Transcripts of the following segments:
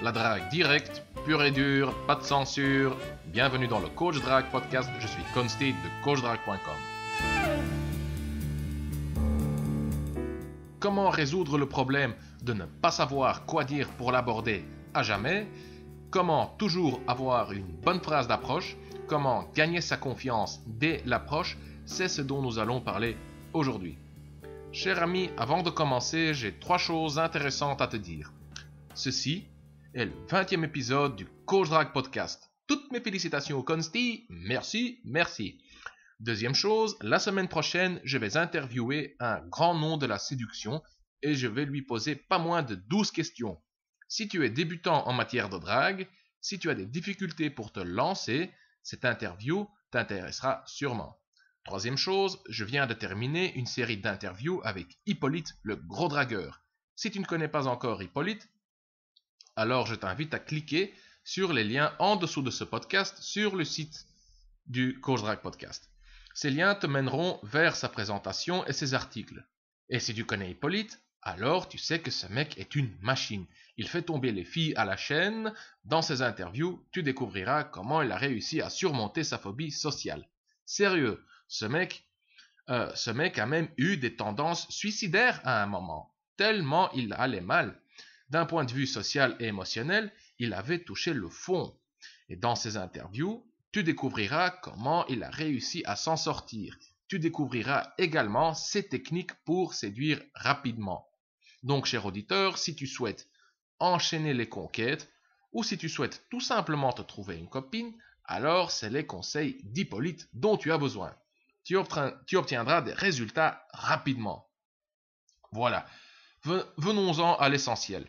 La drague directe, pure et dure, pas de censure. Bienvenue dans le Coach Drague Podcast. Je suis Consti de CoachDrague.com. Comment résoudre le problème de ne pas savoir quoi dire pour l'aborder à jamais? Comment toujours avoir une bonne phrase d'approche? Comment gagner sa confiance dès l'approche? C'est ce dont nous allons parler aujourd'hui. Cher ami, avant de commencer, j'ai 3 choses intéressantes à te dire. Ceci est le 20e épisode du Coach Drague Podcast. Toutes mes félicitations au Consti, merci. Deuxième chose, la semaine prochaine, je vais interviewer un grand nom de la séduction et je vais lui poser pas moins de 12 questions. Si tu es débutant en matière de drague, si tu as des difficultés pour te lancer, cette interview t'intéressera sûrement. Troisième chose, je viens de terminer une série d'interviews avec Hippolyte, le gros dragueur. Si tu ne connais pas encore Hippolyte, alors je t'invite à cliquer sur les liens en dessous de ce podcast sur le site du Coach Drague Podcast. Ces liens te mèneront vers sa présentation et ses articles. Et si tu connais Hippolyte, alors tu sais que ce mec est une machine. Il fait tomber les filles à la chaîne. Dans ses interviews, tu découvriras comment il a réussi à surmonter sa phobie sociale. Sérieux, ce mec a même eu des tendances suicidaires à un moment, tellement il allait mal. D'un point de vue social et émotionnel, il avait touché le fond. Et dans ses interviews, tu découvriras comment il a réussi à s'en sortir. Tu découvriras également ses techniques pour séduire rapidement. Donc, cher auditeur, si tu souhaites enchaîner les conquêtes ou si tu souhaites tout simplement te trouver une copine, alors c'est les conseils d'Hippolyte dont tu as besoin. Tu obtiendras des résultats rapidement. Voilà, venons-en à l'essentiel.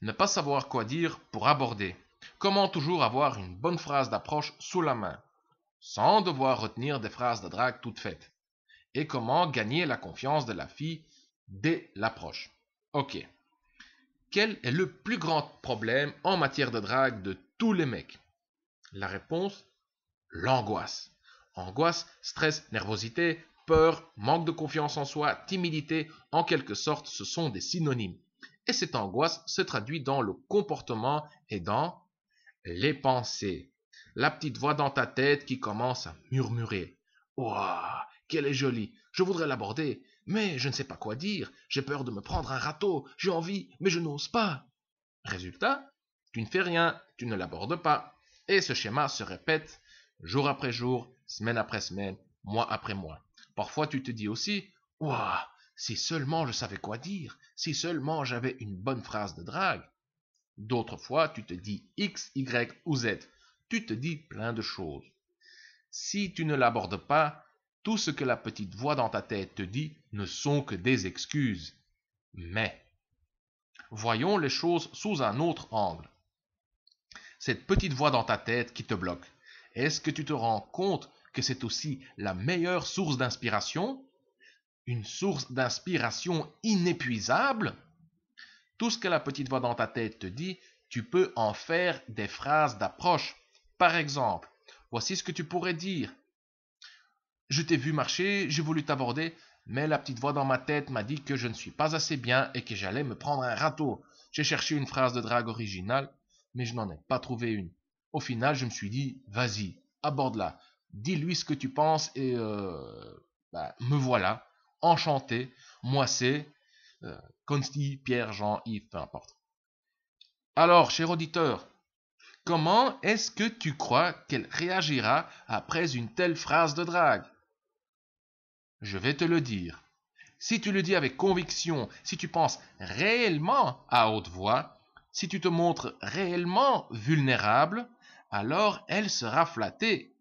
Ne pas savoir quoi dire pour aborder. Comment toujours avoir une bonne phrase d'approche sous la main, sans devoir retenir des phrases de drague toutes faites. Et comment gagner la confiance de la fille dès l'approche. Ok. Quel est le plus grand problème en matière de drague de tous les mecs? La réponse, l'angoisse. Angoisse, stress, nervosité, peur, manque de confiance en soi, timidité, en quelque sorte, ce sont des synonymes. Et cette angoisse se traduit dans le comportement et dans les pensées. La petite voix dans ta tête qui commence à murmurer. « Ouah, qu'elle est jolie, je voudrais l'aborder, mais je ne sais pas quoi dire, j'ai peur de me prendre un râteau, j'ai envie, mais je n'ose pas. » Résultat, tu ne fais rien, tu ne l'abordes pas. Et ce schéma se répète jour après jour, semaine après semaine, mois après mois. Parfois tu te dis aussi « Ouah, si seulement je savais quoi dire, si seulement j'avais une bonne phrase de drague. » D'autres fois, tu te dis X, Y ou Z. Tu te dis plein de choses. Si tu ne l'abordes pas, tout ce que la petite voix dans ta tête te dit ne sont que des excuses. Mais, voyons les choses sous un autre angle. Cette petite voix dans ta tête qui te bloque, est-ce que tu te rends compte que c'est aussi la meilleure source d'inspiration? Une source d'inspiration inépuisable? Tout ce que la petite voix dans ta tête te dit, tu peux en faire des phrases d'approche. Par exemple, voici ce que tu pourrais dire. Je t'ai vu marcher, j'ai voulu t'aborder, mais la petite voix dans ma tête m'a dit que je ne suis pas assez bien et que j'allais me prendre un râteau. J'ai cherché une phrase de drague originale, mais je n'en ai pas trouvé une. Au final, je me suis dit, vas-y, aborde-la. Dis-lui ce que tu penses et me voilà, enchanté. Moi c'est Consti, Pierre, Jean, Yves, peu importe. Alors, cher auditeur, comment est-ce que tu crois qu'elle réagira après une telle phrase de drague? Je vais te le dire. Si tu le dis avec conviction, si tu penses réellement à haute voix, si tu te montres réellement vulnérable, alors elle sera flattée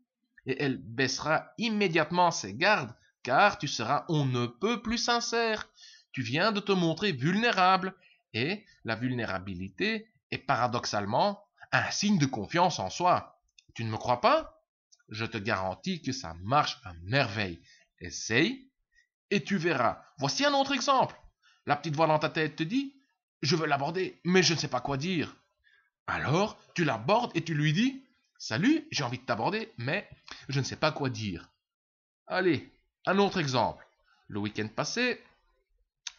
et elle baissera immédiatement ses gardes car tu seras on ne peut plus sincère. Tu viens de te montrer vulnérable et la vulnérabilité est paradoxalement un signe de confiance en soi. Tu ne me crois pas? Je te garantis que ça marche à merveille. Essaye et tu verras. Voici un autre exemple. La petite voix dans ta tête te dit « Je veux l'aborder, mais je ne sais pas quoi dire. » Alors, tu l'abordes et tu lui dis « Salut, j'ai envie de t'aborder, mais je ne sais pas quoi dire. » Allez, un autre exemple. Le week-end passé,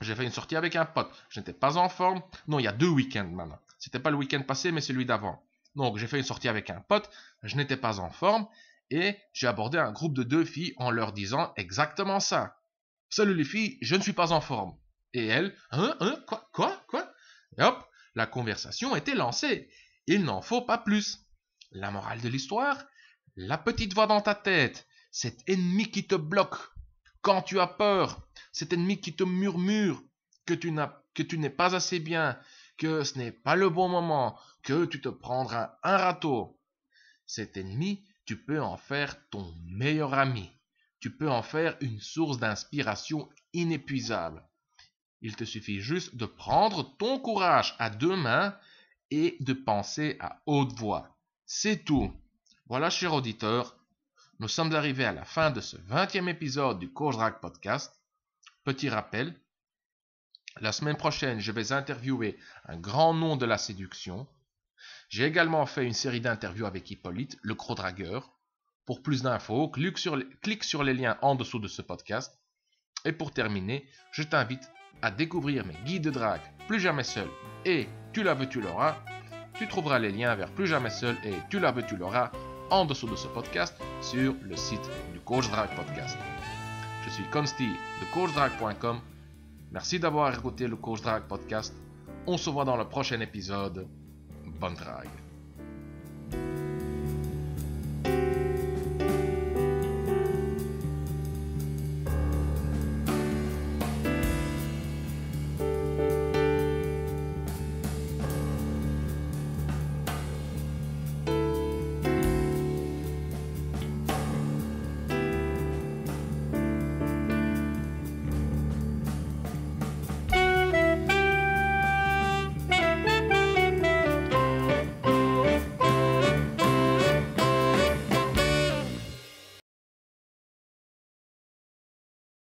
j'ai fait une sortie avec un pote. Je n'étais pas en forme. Non, il y a 2 week-ends maintenant. C'était pas le week-end passé, mais celui d'avant. Donc, j'ai fait une sortie avec un pote. Je n'étais pas en forme. Et j'ai abordé un groupe de 2 filles en leur disant exactement ça. Salut les filles, je ne suis pas en forme. Et elles, quoi? Et hop, la conversation était lancée. Il n'en faut pas plus. La morale de l'histoire, la petite voix dans ta tête, cet ennemi qui te bloque quand tu as peur, cet ennemi qui te murmure que tu n'es pas assez bien, que ce n'est pas le bon moment, que tu te prendras un râteau. Cet ennemi, tu peux en faire ton meilleur ami. Tu peux en faire une source d'inspiration inépuisable. Il te suffit juste de prendre ton courage à 2 mains et de penser à haute voix. C'est tout. Voilà, cher auditeur, nous sommes arrivés à la fin de ce 20e épisode du Coach Drag Podcast. Petit rappel, la semaine prochaine, je vais interviewer un grand nom de la séduction. J'ai également fait une série d'interviews avec Hippolyte, le gros dragueur. Pour plus d'infos, clique sur les liens en dessous de ce podcast. Et pour terminer, je t'invite à découvrir mes guides de drague Plus jamais seul et Tu la veux, tu l'auras. Tu trouveras les liens vers Plus jamais seul et Tu la veux, tu l'auras en dessous de ce podcast sur le site du Coach Drag Podcast. Je suis Consti de coachdrag.com. Merci d'avoir écouté le Coach Drag Podcast. On se voit dans le prochain épisode. Bonne drague.